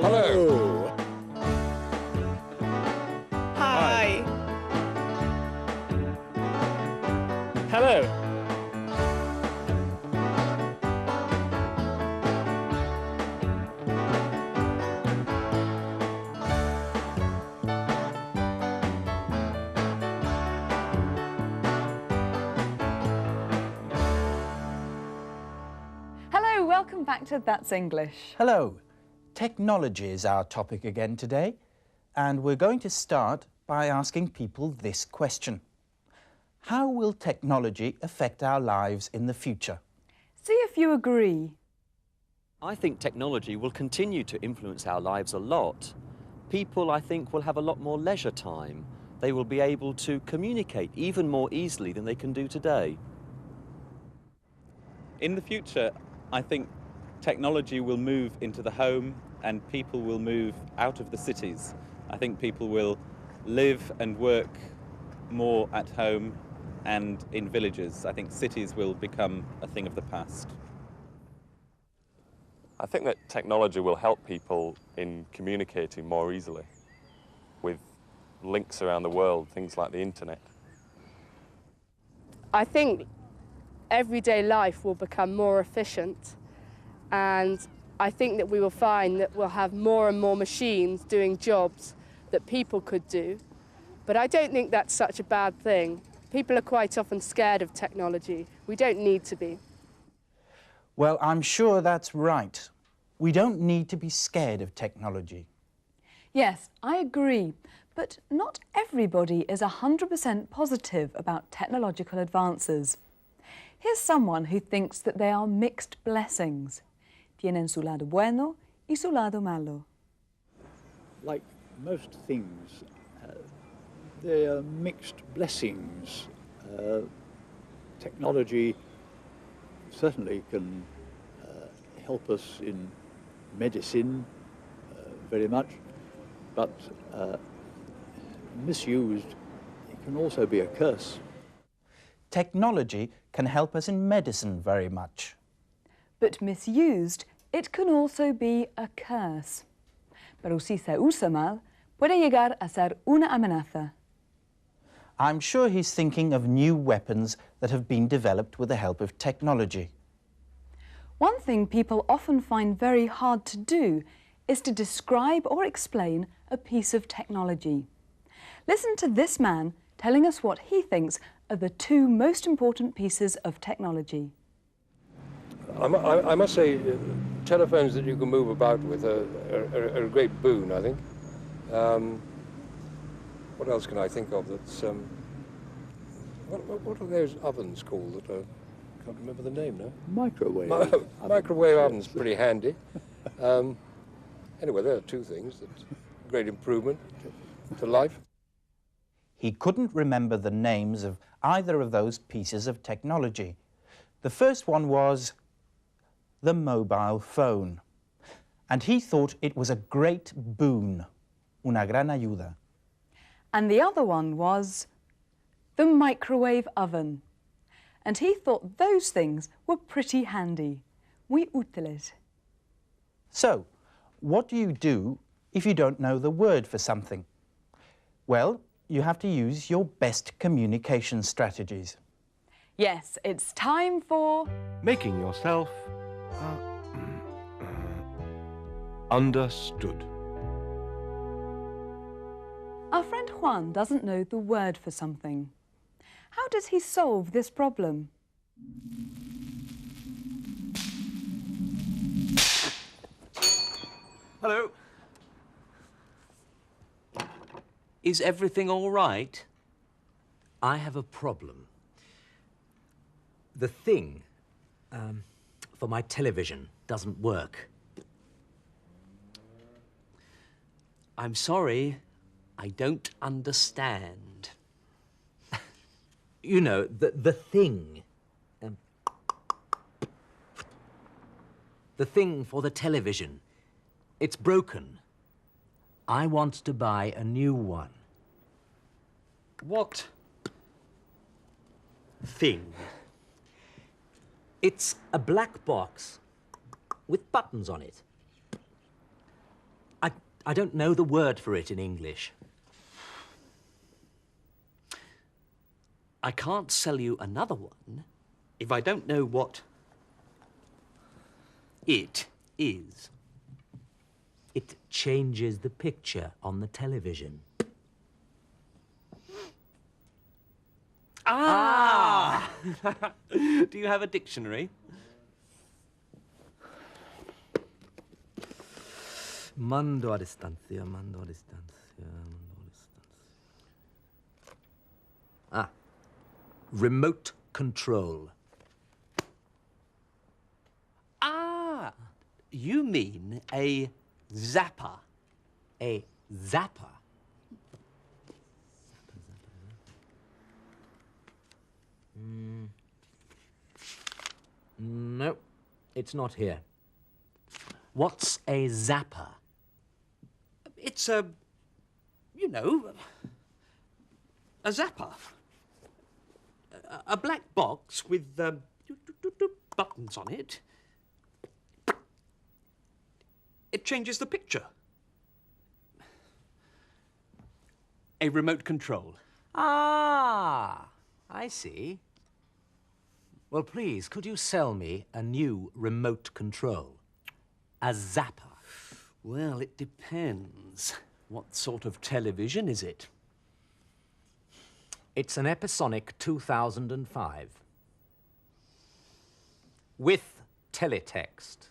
Hello. Hi. Hello. Hello, welcome back to That's English. Hello. Technology is our topic again today, and we're going to start by asking people this question. How will technology affect our lives in the future? See if you agree. I think technology will continue to influence our lives a lot. People, I think, will have a lot more leisure time. They will be able to communicate even more easily than they can do today. In the future, I think technology will move into the home and people will move out of the cities. I think people will live and work more at home and in villages. I think cities will become a thing of the past. I think that technology will help people in communicating more easily with links around the world, things like the internet. I think everyday life will become more efficient, and I think that we will find that we'll have more and more machines doing jobs that people could do. But I don't think that's such a bad thing. People are quite often scared of technology. We don't need to be. Well, I'm sure that's right. We don't need to be scared of technology. Yes, I agree, but not everybody is 100% positive about technological advances. Here's someone who thinks that they are mixed blessings. Tienen su lado bueno y su lado malo. Like most things, they are mixed blessings. Technology certainly can help us in medicine very much, but misused, it can also be a curse. Technology can help us in medicine very much. But misused, it can also be a curse. Pero si se usa mal, puede llegar a ser una amenaza. I'm sure he's thinking of new weapons that have been developed with the help of technology. One thing people often find very hard to do is to describe or explain a piece of technology. Listen to this man telling us what he thinks are the two most important pieces of technology. I must say, telephones that you can move about with are a great boon, I think. What else can I think of that's... what are those ovens called that are... I can't remember the name now. Microwave. Microwave oven's pretty handy. Anyway, there are two things that's a great improvement to life. He couldn't remember the names of either of those pieces of technology. The first one was the mobile phone, and he thought it was a great boon, una gran ayuda. And the other one was the microwave oven, and he thought those things were pretty handy, muy útiles. So, what do you do if you don't know the word for something? Well, you have to use your best communication strategies. Yes, it's time for... Making yourself understood. Our friend Juan doesn't know the word for something. How does he solve this problem? Hello. Is everything all right? I have a problem. The thing for my television doesn't work. I'm sorry, I don't understand. You know, the thing. The thing for the television. It's broken. I want to buy a new one. What thing? It's a black box with buttons on it. I don't know the word for it in English. I can't sell you another one if I don't know what it is. It changes the picture on the television. Ah! Do you have a dictionary? Mando a distancia, mando a distancia, mando a distancia. Ah, remote control. Ah! You mean a zapper? A zapper? No, it's not here. What's a zapper? It's a, you know, a zapper. A black box with buttons on it. It changes the picture. A remote control. Ah, I see. Well, please, could you sell me a new remote control? A zapper. Well, it depends. What sort of television is it? It's an Episonic 2005. With teletext.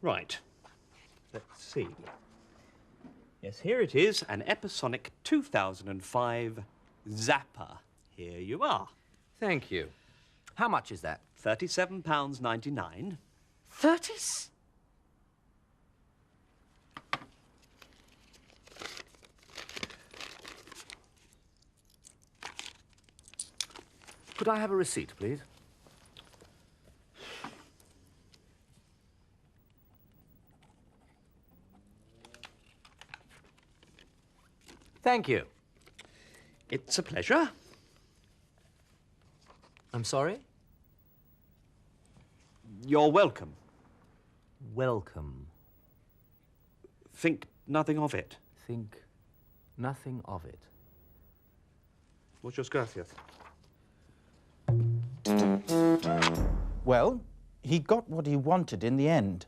Right. Let's see. Yes, here it is, an Episonic 2005 Zapper. Here you are. Thank you. How much is that? £37.99. 30? Could I have a receipt, please? Thank you. It's a pleasure. I'm sorry? You're welcome. Welcome. Think nothing of it. Think nothing of it. Muchas gracias. Well, he got what he wanted in the end.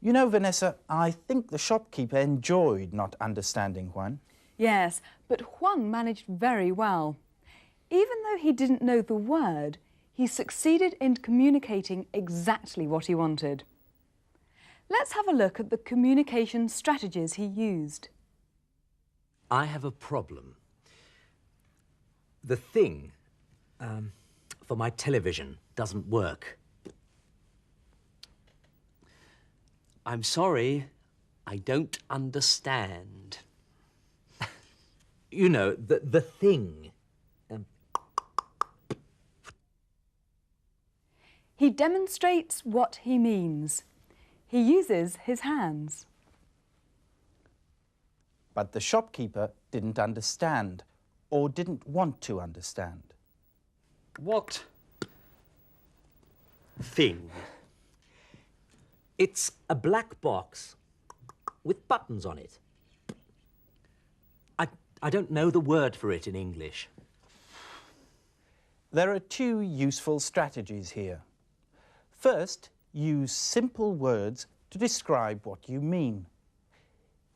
You know, Vanessa, I think the shopkeeper enjoyed not understanding Juan. Yes, but Juan managed very well. Even though he didn't know the word, he succeeded in communicating exactly what he wanted. Let's have a look at the communication strategies he used. I have a problem. The thing for my television doesn't work. I'm sorry, I don't understand. You know, the thing. He demonstrates what he means. He uses his hands. But the shopkeeper didn't understand, or didn't want to understand. What thing? It's a black box with buttons on it. I don't know the word for it in English. There are two useful strategies here. First, use simple words to describe what you mean.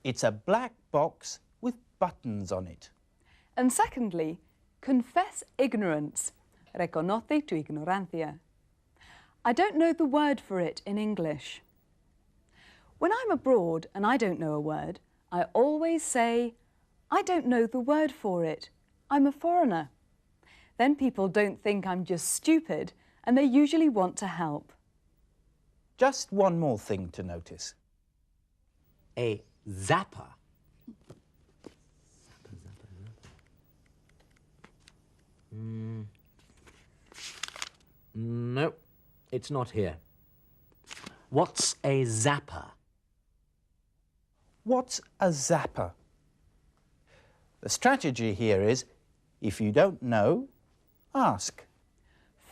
It's a black box with buttons on it. And secondly, confess ignorance. Reconoce tu ignorancia. I don't know the word for it in English. When I'm abroad and I don't know a word, I always say, I don't know the word for it. I'm a foreigner. Then people don't think I'm just stupid, and they usually want to help. Just one more thing to notice. A zapper. No, it's not here. What's a zapper? What's a zapper? The strategy here is, if you don't know, ask.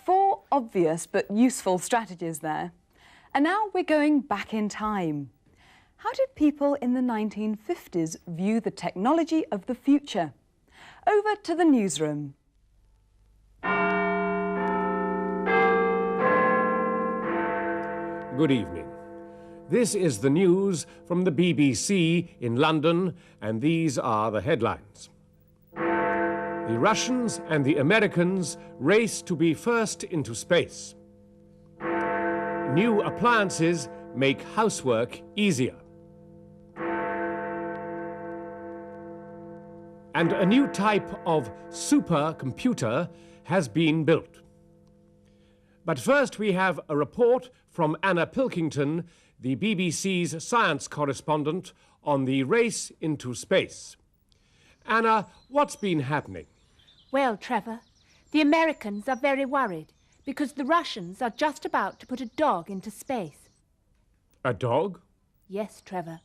4 obvious but useful strategies there. And now we're going back in time. How did people in the 1950s view the technology of the future? Over to the newsroom. Good evening. This is the news from the BBC in London, and these are the headlines. The Russians and the Americans race to be first into space. New appliances make housework easier. And a new type of supercomputer has been built. But first we have a report from Anna Pilkington, the BBC's science correspondent, on the race into space. Anna, what's been happening? Well, Trevor, the Americans are very worried because the Russians are just about to put a dog into space. A dog? Yes, Trevor.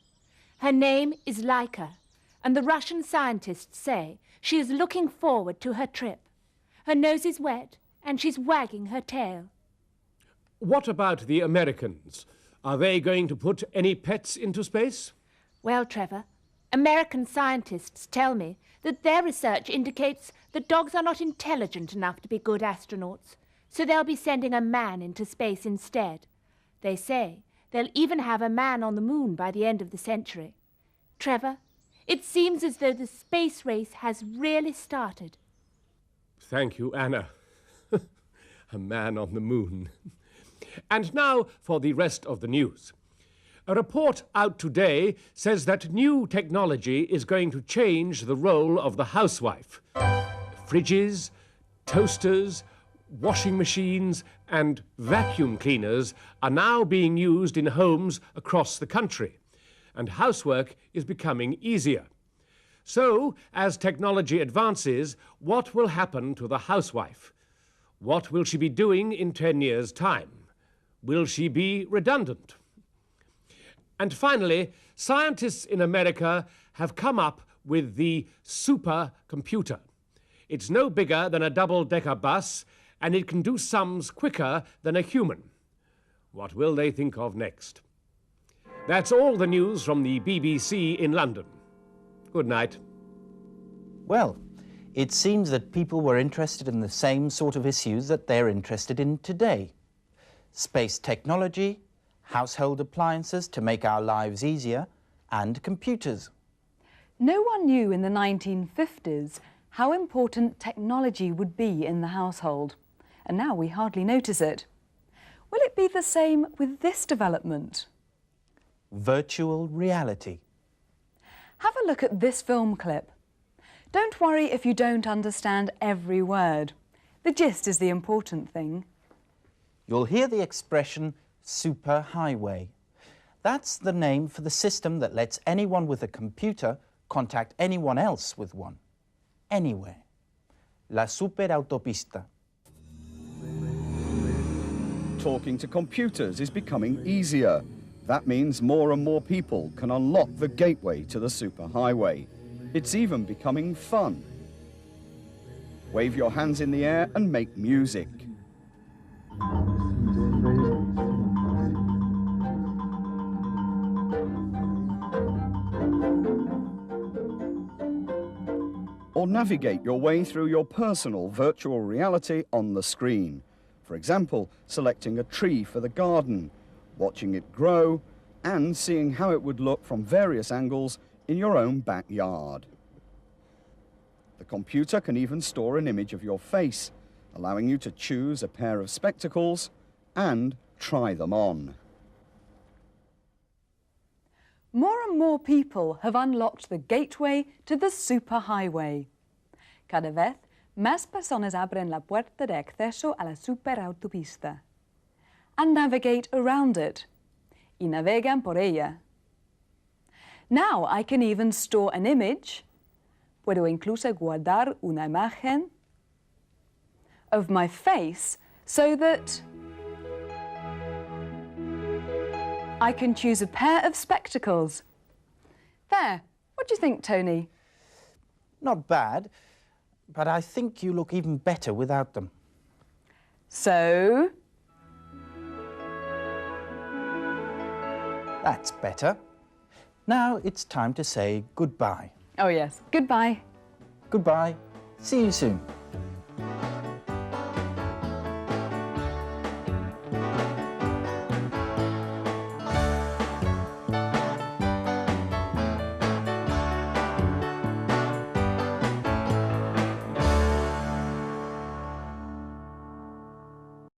Her name is Laika, and the Russian scientists say she is looking forward to her trip. Her nose is wet, and she's wagging her tail. What about the Americans? Are they going to put any pets into space? Well, Trevor, American scientists tell me that their research indicates that dogs are not intelligent enough to be good astronauts, so they'll be sending a man into space instead. They say they'll even have a man on the moon by the end of the century. Trevor, it seems as though the space race has really started. Thank you, Anna. A man on the moon. And now for the rest of the news. A report out today says that new technology is going to change the role of the housewife. Fridges, toasters, washing machines and vacuum cleaners are now being used in homes across the country, and housework is becoming easier. So, as technology advances, what will happen to the housewife? What will she be doing in 10 years' time? Will she be redundant? And finally, scientists in America have come up with the supercomputer. It's no bigger than a double-decker bus, and it can do sums quicker than a human. What will they think of next? That's all the news from the BBC in London. Good night. Well, it seems that people were interested in the same sort of issues that they're interested in today. Space technology, household appliances to make our lives easier, and computers. No one knew in the 1950s how important technology would be in the household, and now we hardly notice it. Will it be the same with this development? Virtual reality. Have a look at this film clip. Don't worry if you don't understand every word. The gist is the important thing. You'll hear the expression superhighway. That's the name for the system that lets anyone with a computer contact anyone else with one, anywhere. La superautopista. Talking to computers is becoming easier. That means more and more people can unlock the gateway to the superhighway. It's even becoming fun. Wave your hands in the air and make music. Or navigate your way through your personal virtual reality on the screen. For example, selecting a tree for the garden, watching it grow, and seeing how it would look from various angles in your own backyard. The computer can even store an image of your face, allowing you to choose a pair of spectacles and try them on. More and more people have unlocked the gateway to the superhighway. Cada vez más personas abren la puerta de acceso a la superautopista and navigate around it. Y navegan por ella. Now I can even store an image, puedo incluso guardar una imagen of my face so that I can choose a pair of spectacles. There, what do you think, Tony? Not bad, but I think you look even better without them. So? That's better. Now it's time to say goodbye. Oh yes, goodbye. Goodbye. See you soon.